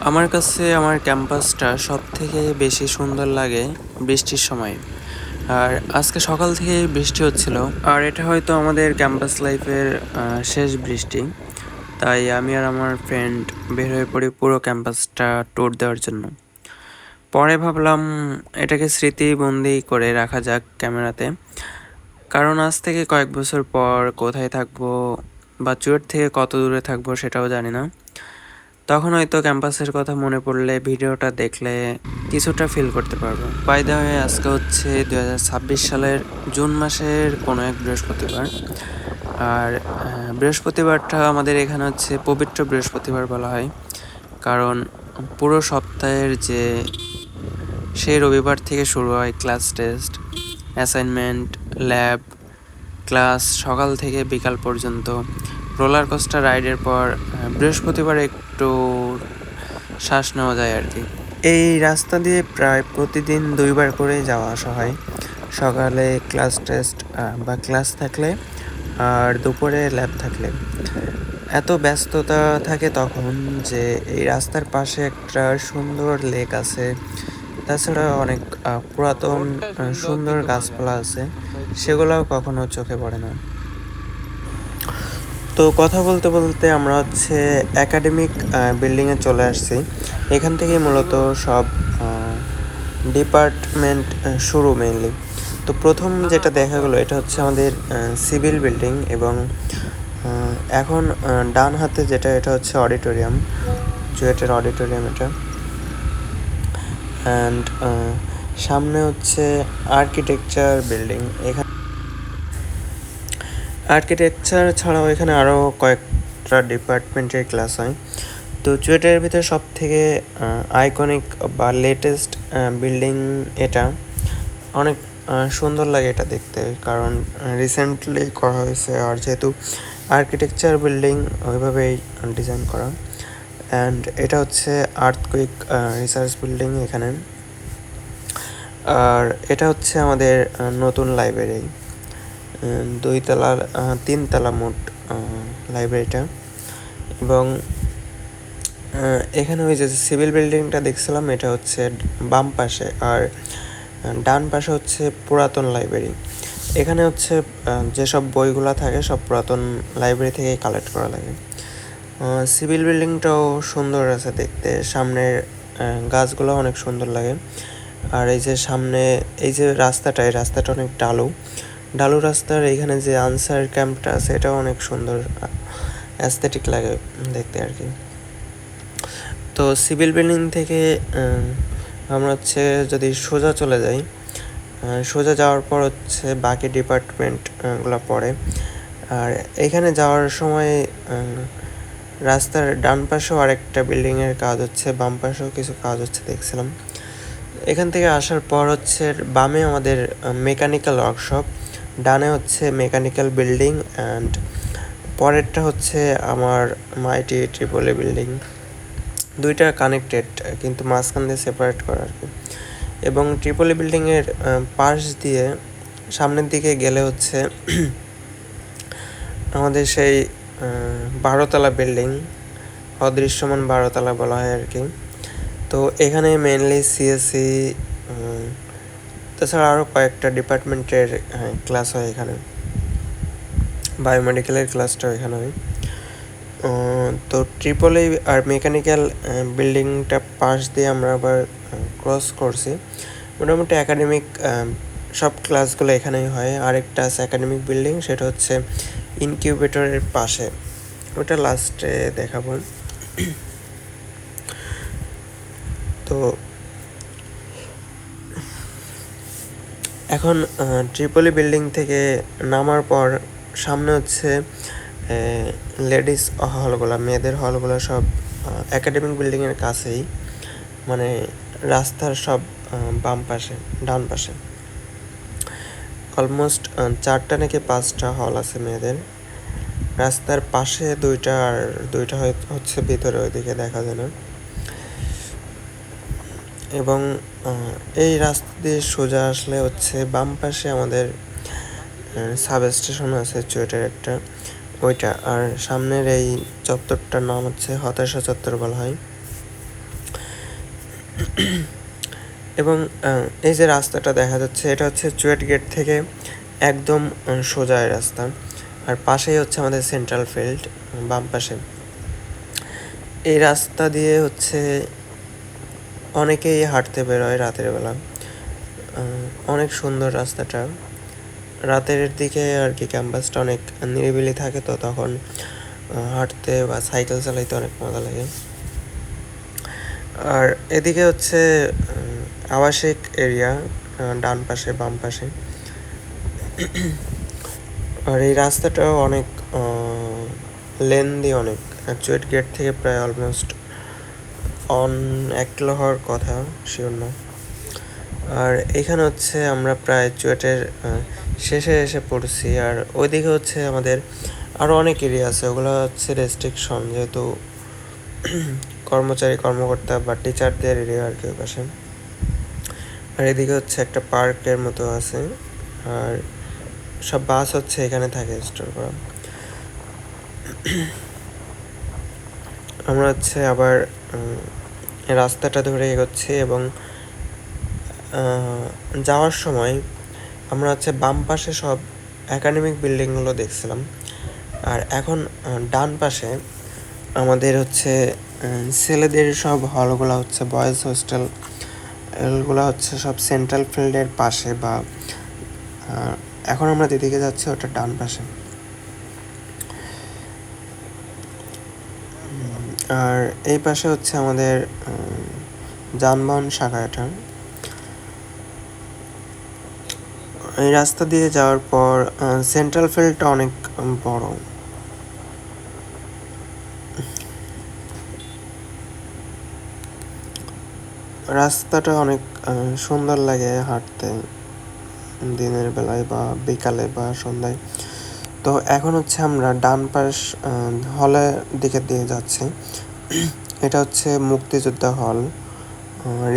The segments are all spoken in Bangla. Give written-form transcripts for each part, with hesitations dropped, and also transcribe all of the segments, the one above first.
আমার কাছে আমার ক্যাম্পাসটা সবথেকে বেশি সুন্দর লাগে বৃষ্টির সময়। আর আজকে সকাল থেকেই বৃষ্টি হচ্ছিল। আর এটা হয়তো আমাদের ক্যাম্পাস লাইফের শেষ বৃষ্টি। তাই আমি আর আমার ফ্রেন্ড বের হয়ে পড়ি পুরো ক্যাম্পাসটা ট্যুর দেওয়ার জন্য। পরে ভাবলাম এটাকে স্মৃতিবন্দি করে রাখা যাক ক্যামেরাতে। কারণ আজ থেকে কয়েক বছর পর কোথায় থাকবো বা চুয়েট থেকে কত দূরে থাকবো সেটাও জানি না। তখন হয়তো ক্যাম্পাসের কথা মনে পড়লে ভিডিওটা দেখলে কিছুটা ফিল করতে পারবো। বাই দ্য ওয়ে, আজকে হচ্ছে 2026 সালের জুন মাসের কোনো এক বৃহস্পতিবার। আর বৃহস্পতিবারটা আমাদের এখানে হচ্ছে পবিত্র বৃহস্পতিবার বলা হয়। কারণ পুরো সপ্তাহের সেই রবিবার থেকে শুরু হয় class test, assignment, lab, class সকাল থেকে বিকাল পর্যন্ত। রোলার কোস্টার রাইডের পর বৃহস্পতিবার একটু শ্বাস নেওয়া যায় আর কি। এই রাস্তা দিয়ে প্রায় প্রতিদিন 2বার করে যাওয়া আসা হয়, সকালে ক্লাস টেস্ট বা ক্লাস থাকলে আর দুপুরে ল্যাব থাকলে। এত ব্যস্ততা থাকে তখন যে এই রাস্তার পাশে একটা সুন্দর লেক আছে, তাছাড়া অনেক পুরাতন সুন্দর গাছপালা আছে, সেগুলোও কখনো চোখে পড়ে না। তো কথা বলতে বলতে আমরা হচ্ছে একাডেমিক বিল্ডিংয়ে চলে আসছি। এখান থেকে মূলত সব ডিপার্টমেন্ট শুরু মেইনলি। তো প্রথম যেটা দেখা গেলো এটা হচ্ছে আমাদের সিভিল বিল্ডিং, এবং এখন ডান হাতে যেটা এটা হচ্ছে অডিটোরিয়াম, চুয়েটের অডিটোরিয়াম এটা। অ্যান্ড সামনে হচ্ছে আর্কিটেকচার বিল্ডিং। এখানে আর্কিটেকচার ছাড়াও এখানে আরও কয়েকটা ডিপার্টমেন্টের ক্লাস হয়। তো চুয়েটের ভিতরে সব থেকে আইকনিক বা লেটেস্ট বিল্ডিং এটা। অনেক সুন্দর লাগে এটা দেখতে, কারণ রিসেন্টলি করা হয়েছে। আর যেহেতু আর্কিটেকচার বিল্ডিং ওইভাবেই ডিজাইন করা। অ্যান্ড এটা হচ্ছে আর্থকুইক রিসার্চ বিল্ডিং এখানে। আর এটা হচ্ছে আমাদের নতুন লাইব্রেরি, 3 তলা মোট লাইব্রেরিটা। এবং এখানে ওই যে সিভিল বিল্ডিংটা দেখছিলাম এটা হচ্ছে বাম পাশে, আর ডান পাশে হচ্ছে পুরাতন লাইব্রেরি। এখানে হচ্ছে যেসব বইগুলো থাকে সব পুরাতন লাইব্রেরি থেকে কালেক্ট করা লাগে। সিভিল বিল্ডিংটাও সুন্দর আছে দেখতে, সামনের গাছগুলো অনেক সুন্দর লাগে। আর এই যে সামনে এই যে রাস্তাটা, এই রাস্তাটা অনেক ঢালু রাস্তার এইখানে যে আনসার ক্যাম্পটা আছে এটাও অনেক সুন্দর, অ্যাস্থেটিক লাগে দেখতে আর কি। তো সিভিল বিল্ডিং থেকে আমরা হচ্ছে যদি সোজা চলে যাই, সোজা যাওয়ার পর হচ্ছে বাকি ডিপার্টমেন্টগুলো পড়ে। আর এখানে যাওয়ার সময় রাস্তার ডান পাশেও আরেকটা বিল্ডিংয়ের কাজ হচ্ছে, বাম পাশেও কিছু কাজ হচ্ছে দেখছিলাম। এখান থেকে আসার পর হচ্ছে বামে আমাদের মেকানিক্যাল ওয়ার্কশপ, ডানে হচ্ছে মেকানিক্যাল বিল্ডিং, অ্যান্ড পরেরটা হচ্ছে আমার মাইটি ট্রিপল বিল্ডিং। দুইটা কানেক্টেড কিন্তু মাঝখান দিয়ে সেপারেট করা আর কি। এবং ট্রিপল বিল্ডিংয়ের পাশ দিয়ে সামনের দিকে গেলে হচ্ছে আমাদের সেই 12তলা বিল্ডিং, অদৃশ্যমান 12তলা বলা হয় আর কি। তো এখানে মেনলি সিএসসি, তাছাড়া আরও কয়েকটা ডিপার্টমেন্টের ক্লাস হয় এখানে। বায়োমেডিক্যালের ক্লাসটাও এখানে হয়। তো ট্রিপল আর মেকানিক্যাল বিল্ডিংটা পাশ দিয়ে আমরা আবার ক্রস করছি। মোটামুটি একাডেমিক সব ক্লাসগুলো এখানেই হয়। আরেকটা আছে একাডেমিক বিল্ডিং, সেটা হচ্ছে ইনকিউবেটরের পাশে, ওটা লাস্টে দেখাবো। তো এখন ট্রিপলি বিল্ডিং থেকে নামার পর সামনে হচ্ছে লেডিস হলগুলো, মেয়েদের হলগুলো সব একাডেমিক বিল্ডিংয়ের কাছেই, মানে রাস্তার সব বাম পাশে, ডান পাশে। অলমোস্ট 4টা নাকি 5টা হল আছে মেয়েদের। রাস্তার পাশে 2টা, আর 2টা হচ্ছে ভিতরে, ওইদিকে দেখা যায় না। এবং এই রাস্তা দিয়ে সোজা আসলে হচ্ছে বাম পাশে আমাদের সাব স্টেশন আছে চুয়েটের একটা, ওইটা। আর সামনের এই চত্বরটার নাম হচ্ছে হতাশা চত্বর বলা হয়। এবং এই যে রাস্তাটা দেখা যাচ্ছে এটা হচ্ছে চুয়েট গেট থেকে একদম সোজা রাস্তা, আর পাশেই হচ্ছে আমাদের সেন্ট্রাল ফিল্ড বাম পাশে। এই রাস্তা দিয়ে হচ্ছে অনেকেই হাঁটতে বেরোয় রাতের বেলা। অনেক সুন্দর রাস্তাটা, রাতের দিকে আর কি ক্যাম্পাসটা অনেক নিরিবিলি থাকে, তো তখন হাঁটতে বা সাইকেল চালাইতে অনেক মজা লাগে। আর এদিকে হচ্ছে আবাসিক এরিয়া ডান পাশে বাম পাশে। আর এই রাস্তাটাও অনেক লেন্দি, অনেক চুয়েট গেট থেকে প্রায় অলমোস্ট 1 কিলো হওয়ার কথা, শিওর না। আর এখানে হচ্ছে আমরা প্রায় চুয়েটের শেষে এসে পড়ছি। আর ওইদিকে হচ্ছে আমাদের আরও অনেক এরিয়া আছে, ওগুলো হচ্ছে রেস্ট্রিকশন, যেহেতু কর্মকর্তা বা টিচারদের এরিয়া আর কি ওই পাশে। আর এদিকে হচ্ছে একটা পার্কের মতো আছে, আর সব বাস হচ্ছে এখানে থাকে স্টোর করা। আমরা হচ্ছে আবার রাস্তাটা ধরে এগোচ্ছি, এবং যাওয়ার সময় আমরা হচ্ছে বাম পাশে সব একাডেমিক বিল্ডিংগুলো দেখছিলাম, আর এখন ডান পাশে আমাদের হচ্ছে ছেলেদের সব হলগুলো হচ্ছে বয়েজ হোস্টেল এগুলো হচ্ছে সব সেন্ট্রাল ফিল্ডের পাশে, বা এখন আমরা যেদিকে যাচ্ছি ওটা ডান পাশে। আর এই পাশে হচ্ছে আমাদের যানবাহন শাখাটা। এই রাস্তা দিয়ে যাওয়ার পর সেন্ট্রাল ফিল্ডটা অনেক বড়। রাস্তাটা অনেক সুন্দর লাগে হাঁটতে দিনের বেলায় বা বিকালে বা সন্ধ্যায়। তো এখন হচ্ছে আমরা ডান পাশ হলের দিকে দিয়ে যাচ্ছি। এটা হচ্ছে মুক্তিযোদ্ধা হল,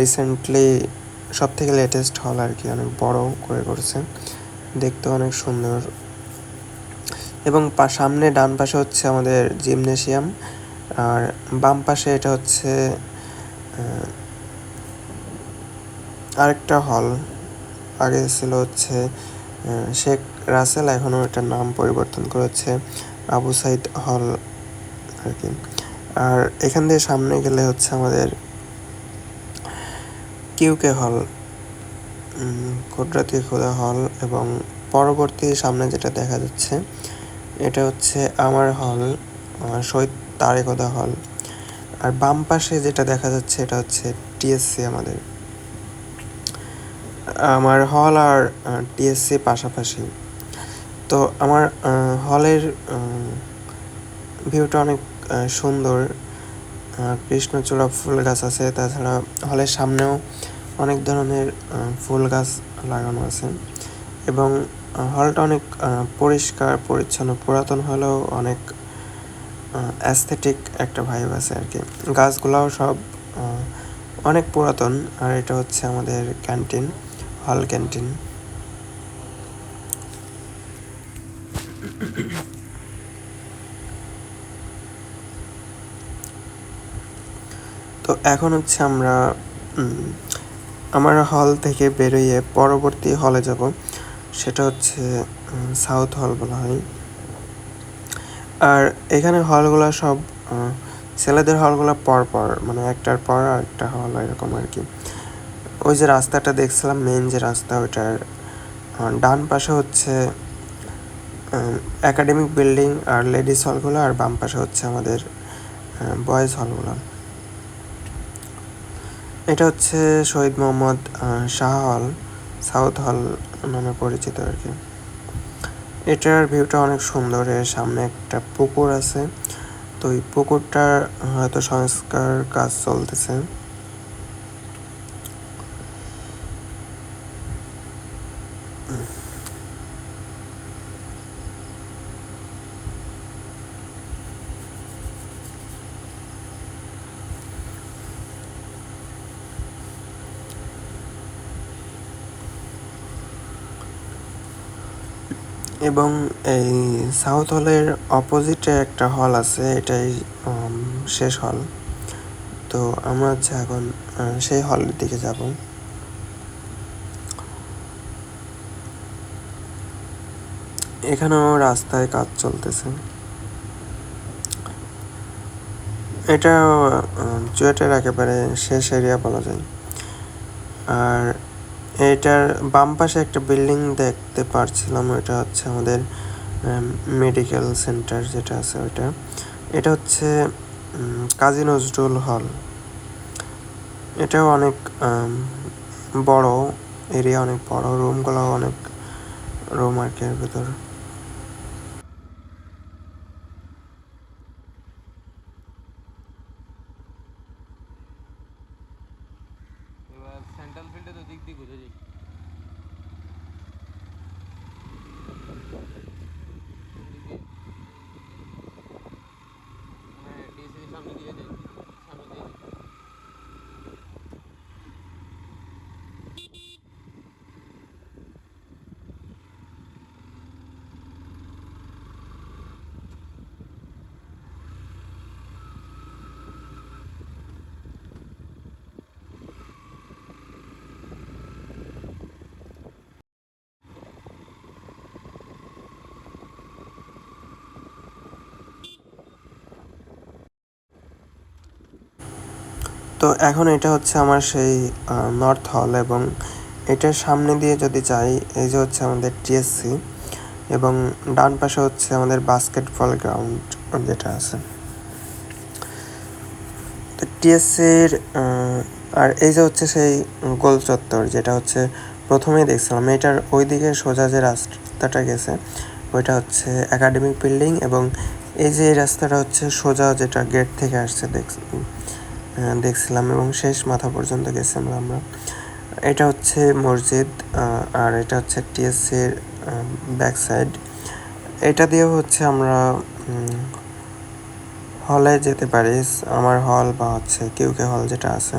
রিসেন্টলি সব থেকে লেটেস্ট হল আর কি, অনেক বড় করে করেছে, দেখতে অনেক সুন্দর। এবং সামনে ডান পাশে হচ্ছে আমাদের জিমনেশিয়াম, আর বাম পাশে এটা হচ্ছে আরেকটা হল। আগে ছিল হচ্ছে শেখ রাসেল, এখনও এটার নাম পরিবর্তন করে হচ্ছে আবু সাইদ হল আর কি। আর এখান দিয়ে সামনে গেলে হচ্ছে আমাদের কিউকে হল, কুদরতি খোদা হল, এবং পরবর্তী সামনে যেটা দেখা যাচ্ছে এটা হচ্ছে আমার হল, শহীদ তারেকদা হল। আর বাম পাশে যেটা দেখা যাচ্ছে এটা হচ্ছে টিএসসি আমাদের। আমার হল আর টিএসসি পাশাপাশি। তো আমার হলের ভিউটা অনেক সুন্দর, কৃষ্ণচূড়া ফুল গাছ আছে, তাছাড়া হলের সামনেও অনেক ধরনের ফুল গাছ লাগানো আছে, এবং হলটা অনেক পরিষ্কার পরিচ্ছন্ন, পুরাতন হলেও অনেক অ্যাস্থেটিক একটা ভাইব আছে আর কি। গাছগুলাও সব অনেক পুরাতন। আর এটা হচ্ছে আমাদের ক্যান্টিন, হল ক্যান্টিন। তো এখন হচ্ছে আমরা আমার হল থেকে বেরোয় পরবর্তী হলে যাব, সেটা হচ্ছে সাউথ হল বলা হয়। আর এখানে হলগুলো সব ছেলেদের হলগুলো পর মানে একটার পর একটা হল এরকম আর কি। ওই যে রাস্তাটা দেখছিলাম, মেন যে রাস্তা, ওইটার ডান পাশে হচ্ছে একাডেমিক বিল্ডিং আর লেডিস হলগুলো, আর বাম পাশে হচ্ছে আমাদের বয়েজ হলগুলো। এটা হচ্ছে শহীদ মোহাম্মদ শাহ হল, সাউথ হল নামে পরিচিত আর কি। এটার ভিউটা অনেক সুন্দর, এর সামনে একটা পুকুর আছে, তো এই পুকুরটার হয়তো সংস্কার কাজ চলতেছে। এবং এই সাউথ হলের অপোজিটে একটা হল আছে, এটাই শেষ হল। তো আমরা হচ্ছে এখন সেই হলের দিকে যাব। এখানেও রাস্তায় কাজ চলতেছে। এটা চুয়েটের একেবারে শেষ এরিয়া বলা যায়। আর এটার বাম পাশে একটা বিল্ডিং দেখতে পারছিলাম, ওইটা হচ্ছে আমাদের মেডিকেল সেন্টার যেটা আছে ওইটা। এটা হচ্ছে কাজী নজরুল হল। এটাও অনেক বড় এরিয়া, অনেক বড়, রুমগুলো অনেক রুম আর কি এর ভিতর। এবার সেন্ট্রাল ফিল্ডে তো দিক দিয়ে ঘুরে যাই, মানে ডিসি সামনে দিয়ে যাই, সামনে দিয়ে যাই। তো এখন এটা হচ্ছে আমার সেই নর্থ হল, এবং এটার সামনে দিয়ে যদি যাই, এই যে হচ্ছে আমাদের টিএসসি, এবং ডান পাশে হচ্ছে আমাদের বাস্কেটবল গ্রাউন্ড যেটা আছে। তো টিএসসির আর এই যে হচ্ছে সেই গোল চত্বর, যেটা হচ্ছে প্রথমেই দেখছিলাম, এটার ওই দিকে সোজা যে রাস্তাটা গেছে ওইটা হচ্ছে একাডেমিক বিল্ডিং, এবং এই যে এই রাস্তাটা হচ্ছে সোজা যেটা গেট থেকে আসছে দেখছিলাম, এবং শেষ মাথা পর্যন্ত গেছিলাম আমরা। এটা হচ্ছে মসজিদ, আর এটা হচ্ছে টিএসসির ব্যাক সাইড। এটা দিয়েও হচ্ছে আমরা হলে যেতে পারি, আমার হল বা হচ্ছে কিউকে হল যেটা আছে।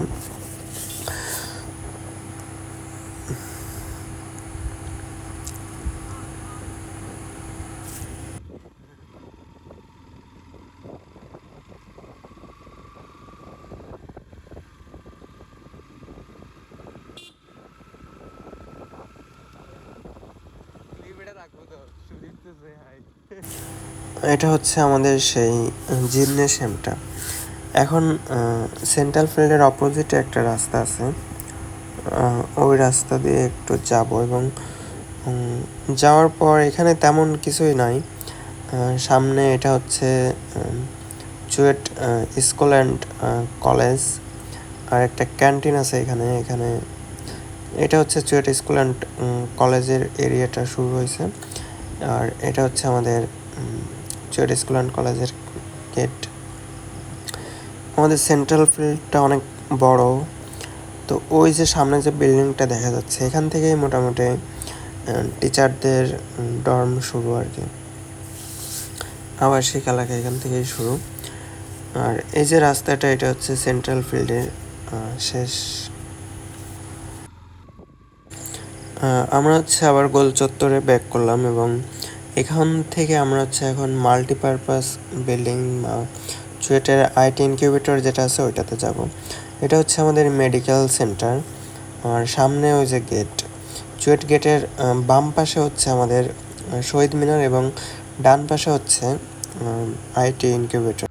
লিমিটে রাখবো তো, সুদীপ তো সে হাই। এটা হচ্ছে আমাদের সেই জিমনেশিয়ামটা। এখন সেন্ট্রাল ফিল্ডের অপোজিটে একটা রাস্তা আছে, ওই রাস্তা দিয়ে একটু যাব, এবং যাওয়ার পর এখানে তেমন কিছুই নাই। সামনে এটা হচ্ছে চুয়েট স্কুল অ্যান্ড কলেজ, আর একটা ক্যান্টিন আছে এখানে। এটা হচ্ছে চুয়েট স্কুল অ্যান্ড কলেজের এরিয়াটা শুরু হয়েছে, আর এটা হচ্ছে আমাদের চুয়েট স্কুল অ্যান্ড কলেজের গেট। আমাদের সেন্ট্রাল ফিল্ডটা অনেক বড়। তো ওই যে সামনে যে বিল্ডিংটা দেখা যাচ্ছে, এখান থেকেই মোটামুটি টিচারদের ডর্ম শুরু আর কি, আবাসিক এলাকা এখান থেকেই শুরু। আর এই যে রাস্তাটা, এটা হচ্ছে সেন্ট্রাল ফিল্ডের শেষ। আমরা হচ্ছে আবার গোল চত্বরে ব্যাক করলাম, এবং এখান থেকে আমরা হচ্ছে এখন মাল্টিপারপাস বিল্ডিং চুয়েটের আইটি ইনকিউবেটর যেটা আছে ওইটাতে যাব। এটা হচ্ছে আমাদের মেডিকেল সেন্টার। আর সামনে ওই যে গেট, চুয়েট গেটের বাম পাশে হচ্ছে আমাদের শহীদ মিনার, এবং ডান পাশে হচ্ছে আইটি ইনকিউবেটর।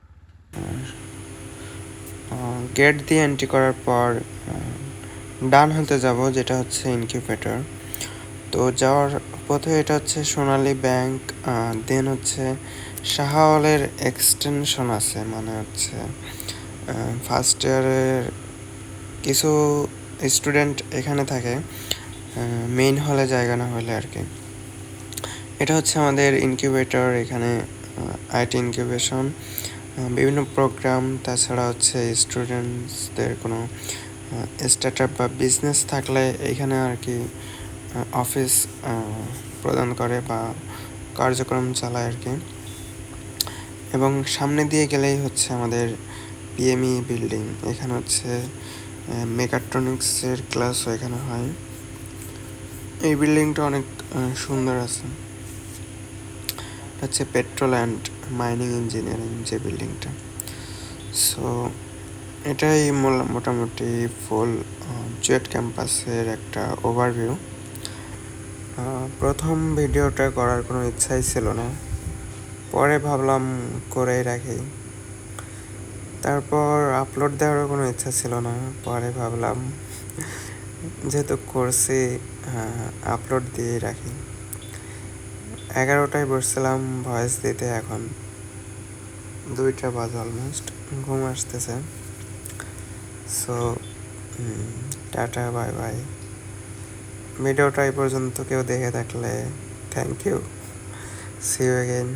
গেট দিয়ে এন্ট্রি করার পর ডান হাতে যাব, যেটা হচ্ছে ইনকিউবেটর। তো যাওয়ার পথে এটা হচ্ছে সোনালী ব্যাংক, দেন হচ্ছে শাহওয়ালের এক্সটেনশন আছে, মানে হচ্ছে ফার্স্ট ইয়ারের কিছু স্টুডেন্ট এখানে থাকে, মেইন হলে জায়গা না হলে আর কি। এটা হচ্ছে আমাদের ইনকিউবেটর, এখানে আইটি ইনকিউবেশন, বিভিন্ন প্রোগ্রাম, তাছাড়া হচ্ছে স্টুডেন্টসদের কোনো স্টার্টআপ বা বিজনেস থাকলে এখানে আর কি অফিস প্রদান করে বা কার্যক্রম চালায় আর কি। এবং সামনে দিয়ে গেলেই হচ্ছে আমাদের পিএমই বিল্ডিং, এখানে হচ্ছে মেকাট্রনিক্সের ক্লাসও এখানে হয়। এই বিল্ডিংটা অনেক সুন্দর আছে, হচ্ছে পেট্রোল অ্যান্ড মাইনিং ইঞ্জিনিয়ারিং যে বিল্ডিংটা। সো এটাই মোটামুটি ফুল জেড ক্যাম্পাসের একটা ওভারভিউ। প্রথম ভিডিওটা করার কোনো ইচ্ছাই ছিল না, পরে ভাবলাম করেই রাখি। তারপর আপলোড দেওয়ারও কোনো ইচ্ছা ছিল না, পরে ভাবলাম যেহেতু করছি আপলোড দিয়ে রাখি। 11টায় বসছিলাম ভয়েস দিতে, এখন 2টা বাজে অলমোস্ট, ঘুম আসতেছে। So tata, bye bye. ভিডিওটা এই পর্যন্ত কেউ দেখে থাকলে thank you, see you again.